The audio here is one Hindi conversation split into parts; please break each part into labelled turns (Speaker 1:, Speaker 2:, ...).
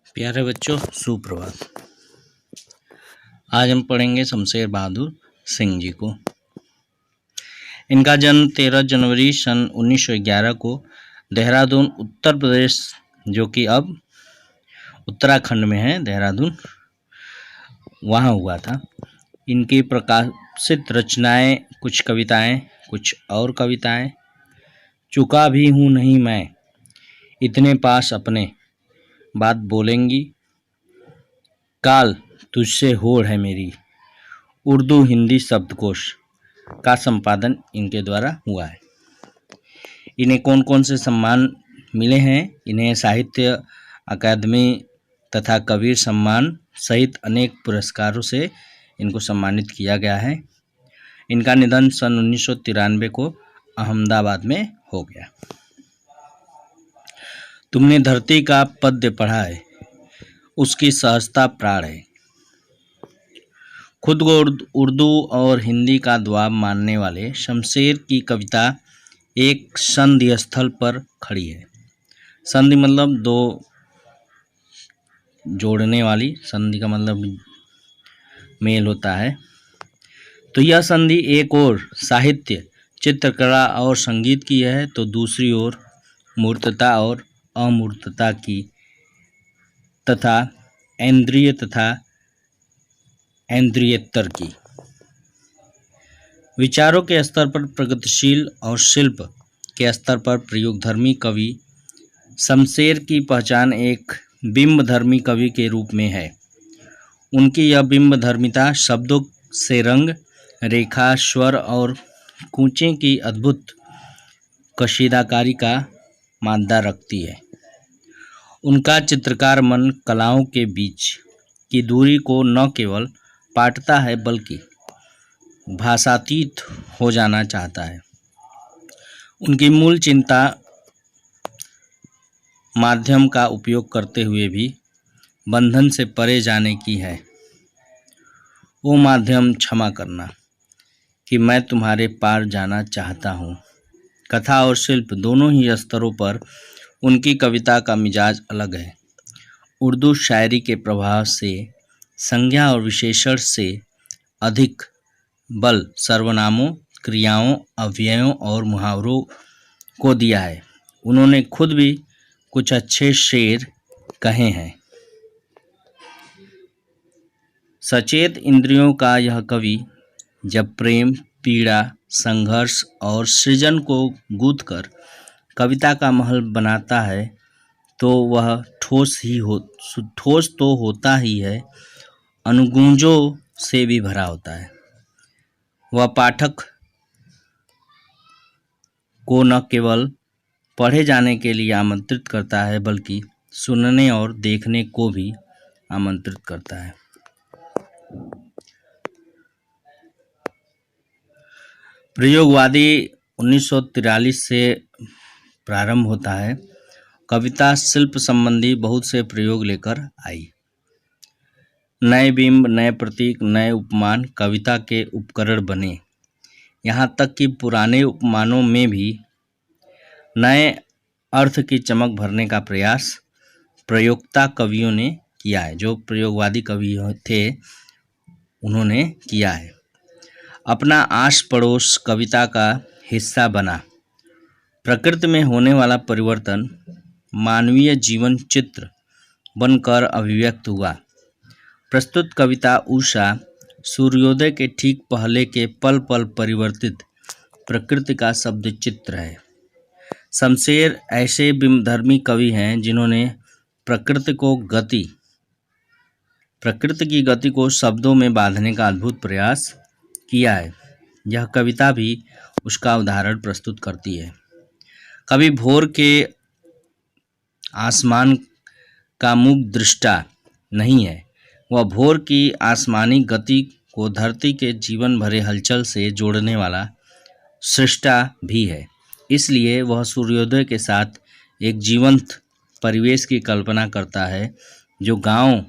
Speaker 1: प्यारे बच्चों, सुप्रभात। आज हम पढ़ेंगे शमशेर बहादुर सिंह जी को। इनका जन्म 13 जनवरी सन 1911 को देहरादून उत्तर प्रदेश, जो कि अब उत्तराखंड में है देहरादून, वहाँ हुआ था। इनकी प्रकाशित रचनाएं कुछ कविताएं, कुछ और कविताएं। चुका भी हूँ नहीं मैं, इतने पास अपने, बात बोलेंगी, काल तुझसे होड़ है मेरी, उर्दू हिंदी शब्दकोश का संपादन इनके द्वारा हुआ है। इन्हें कौन कौन से सम्मान मिले हैं? इन्हें साहित्य अकादमी तथा कबीर सम्मान सहित अनेक पुरस्कारों से इनको सम्मानित किया गया है। इनका निधन सन 1993 को अहमदाबाद में हो गया। तुमने धरती का पद्य पढ़ा है, उसकी सहजता प्राण है। खुद को उर्दू और हिंदी का द्वाब मानने वाले शमशेर की कविता एक संधि स्थल पर खड़ी है। संधि मतलब दो जोड़ने वाली, संधि का मतलब मेल होता है। तो यह संधि एक ओर साहित्य, चित्रकला और संगीत की है, तो दूसरी ओर मूर्तता और अमूर्तता की तथा इंद्रिय तथा इंद्रियेतर की। विचारों के स्तर पर प्रगतिशील और शिल्प के स्तर पर प्रयोगधर्मी कवि शमशेर की पहचान एक बिंबधर्मी कवि के रूप में है। उनकी यह बिंबधर्मिता शब्दों से रंग, रेखा, स्वर और कूंचे की अद्भुत कशीदाकारी का मादा रखती है। उनका चित्रकार मन कलाओं के बीच की दूरी को न केवल पाटता है बल्कि भाषातीत हो जाना चाहता है। उनकी मूल चिंता माध्यम का उपयोग करते हुए भी बंधन से परे जाने की है। वो माध्यम क्षमा करना कि मैं तुम्हारे पार जाना चाहता हूँ। कथा और शिल्प दोनों ही स्तरों पर उनकी कविता का मिजाज अलग है। उर्दू शायरी के प्रभाव से संज्ञा और विशेषण से अधिक बल सर्वनामों, क्रियाओं, अव्ययों और मुहावरों को दिया है। उन्होंने खुद भी कुछ अच्छे शेर कहे हैं। सचेत इंद्रियों का यह कवि जब प्रेम, पीड़ा, संघर्ष और सृजन को गूंथकर कविता का महल बनाता है तो वह ठोस तो होता ही है, अनुगूंजों से भी भरा होता है। वह पाठक को न केवल पढ़े जाने के लिए आमंत्रित करता है बल्कि सुनने और देखने को भी आमंत्रित करता है। प्रयोगवादी 1943 से प्रारंभ होता है। कविता शिल्प संबंधी बहुत से प्रयोग लेकर आई। नए बिंब, नए प्रतीक, नए उपमान कविता के उपकरण बने। यहाँ तक कि पुराने उपमानों में भी नए अर्थ की चमक भरने का प्रयास प्रयोक्ता कवियों ने किया है। जो प्रयोगवादी कवि थे उन्होंने किया है। अपना आस पड़ोस कविता का हिस्सा बना। प्रकृति में होने वाला परिवर्तन मानवीय जीवन चित्र बनकर अभिव्यक्त हुआ। प्रस्तुत कविता उषा सूर्योदय के ठीक पहले के पल पल परिवर्तित प्रकृति का शब्द चित्र है। शमशेर ऐसे बिंबधर्मी कवि हैं जिन्होंने प्रकृति की गति को शब्दों में बांधने का अद्भुत प्रयास किया है। यह कविता भी उसका उदाहरण प्रस्तुत करती है। कवि भोर के आसमान का मूक दृष्टा नहीं है, वह भोर की आसमानी गति को धरती के जीवन भरे हलचल से जोड़ने वाला सृष्टा भी है। इसलिए वह सूर्योदय के साथ एक जीवंत परिवेश की कल्पना करता है जो गांव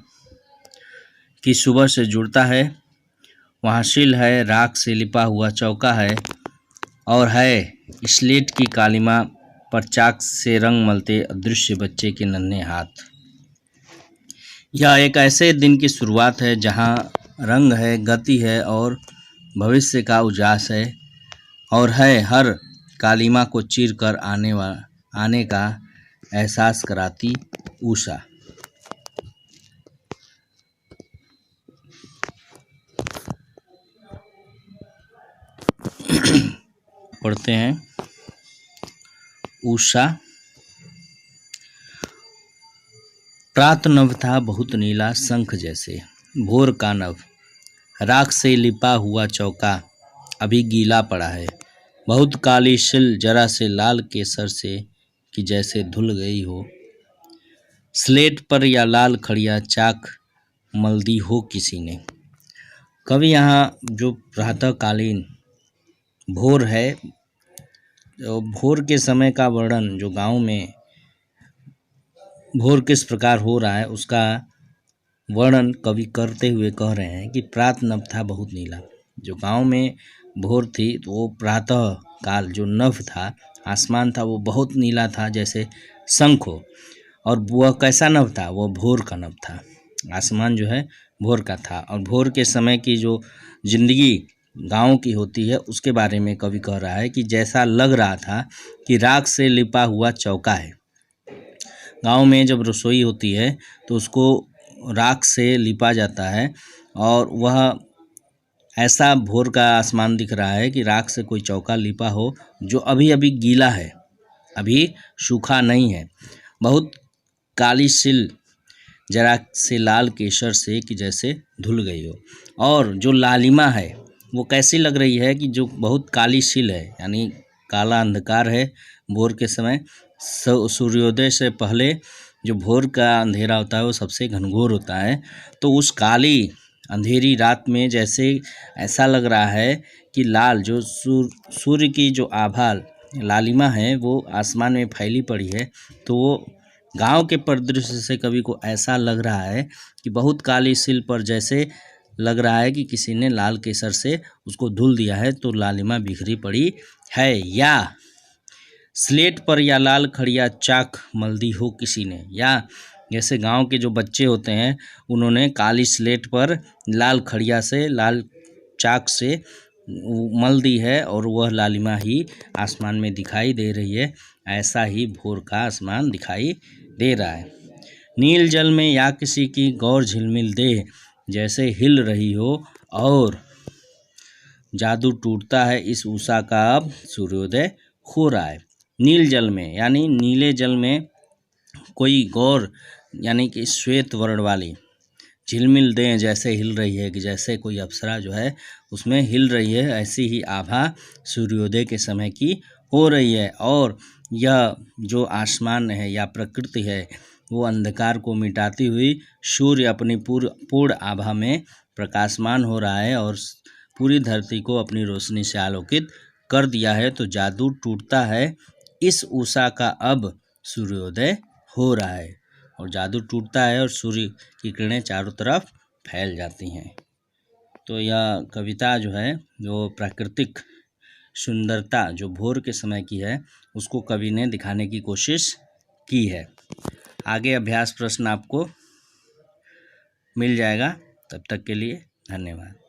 Speaker 1: की सुबह से जुड़ता है। वहाँ शील है, राख से लिपा हुआ चौका है और है स्लेट की कालिमा पर चाक से रंग मलते अदृश्य बच्चे के नन्हे हाथ। यह एक ऐसे दिन की शुरुआत है जहाँ रंग है, गति है और भविष्य का उजास है, और है हर कालिमा को चीर कर आने का एहसास कराती उषा। पढ़ते हैं। उषा। प्रात नभ था बहुत नीला शंख जैसे, भोर का नभ राख से लिपा हुआ चौका अभी गीला पड़ा है। बहुत काली शिल जरा से लाल केसर से कि जैसे धुल गई हो। स्लेट पर या लाल खड़िया चाक मल दी हो किसी ने। कवि यहाँ जो प्रातःकालीन भोर है, भोर के समय का वर्णन, जो गांव में भोर किस प्रकार हो रहा है उसका वर्णन कवि करते हुए कह रहे हैं कि प्रात नभ था बहुत नीला। जो गांव में भोर थी तो वो प्रातः काल जो नभ था, आसमान था, वो बहुत नीला था जैसे शंख हो। और वह कैसा नभ था? वह भोर का नभ था। आसमान जो है भोर का था, और भोर के समय की जो जिंदगी गांव की होती है उसके बारे में कवि कह रहा है कि जैसा लग रहा था कि राख से लिपा हुआ चौका है। गांव में जब रसोई होती है तो उसको राख से लिपा जाता है, और वह ऐसा भोर का आसमान दिख रहा है कि राख से कोई चौका लिपा हो जो अभी अभी गीला है, अभी सूखा नहीं है। बहुत काली सिल जरा से लाल केसर से कि जैसे धुल गई हो। और जो लालिमा है वो कैसी लग रही है कि जो बहुत काली सिल है, यानी काला अंधकार है भोर के समय। सूर्योदय से पहले जो भोर का अंधेरा होता है वो सबसे घनघोर होता है। तो उस काली अंधेरी रात में जैसे ऐसा लग रहा है कि लाल जो सूर्य की जो आभा लालिमा है वो आसमान में फैली पड़ी है। तो वो गांव के परिदृश्य से कवि को ऐसा लग रहा है कि बहुत काली सिल पर जैसे लग रहा है कि किसी ने लाल केसर से उसको धुल दिया है, तो लालिमा बिखरी पड़ी है। या स्लेट पर या लाल खड़िया चाक मल दी हो किसी ने, या जैसे गांव के जो बच्चे होते हैं उन्होंने काली स्लेट पर लाल खड़िया से, लाल चाक से मल दी है, और वह लालिमा ही आसमान में दिखाई दे रही है। ऐसा ही भोर का आसमान दिखाई दे रहा है। नील जल में या किसी की गौर झिलमिल देह जैसे हिल रही हो, और जादू टूटता है इस उषा का अब सूर्योदय हो रहा है। नील जल में यानी नीले जल में कोई गौर यानी कि श्वेत वर्ण वाली झिलमिल दें जैसे हिल रही है, कि जैसे कोई अप्सरा जो है उसमें हिल रही है, ऐसी ही आभा सूर्योदय के समय की हो रही है। और यह जो आसमान है या प्रकृति है वो अंधकार को मिटाती हुई सूर्य अपनी पूर्ण आभा में प्रकाशमान हो रहा है और पूरी धरती को अपनी रोशनी से आलोकित कर दिया है। तो जादू टूटता है इस उषा का अब सूर्योदय हो रहा है, और जादू टूटता है और सूर्य की किरणें चारों तरफ फैल जाती हैं। तो यह कविता जो है जो प्राकृतिक सुंदरता जो भोर के समय की है उसको कवि ने दिखाने की कोशिश की है। आगे अभ्यास प्रश्न आपको मिल जाएगा। तब तक के लिए धन्यवाद।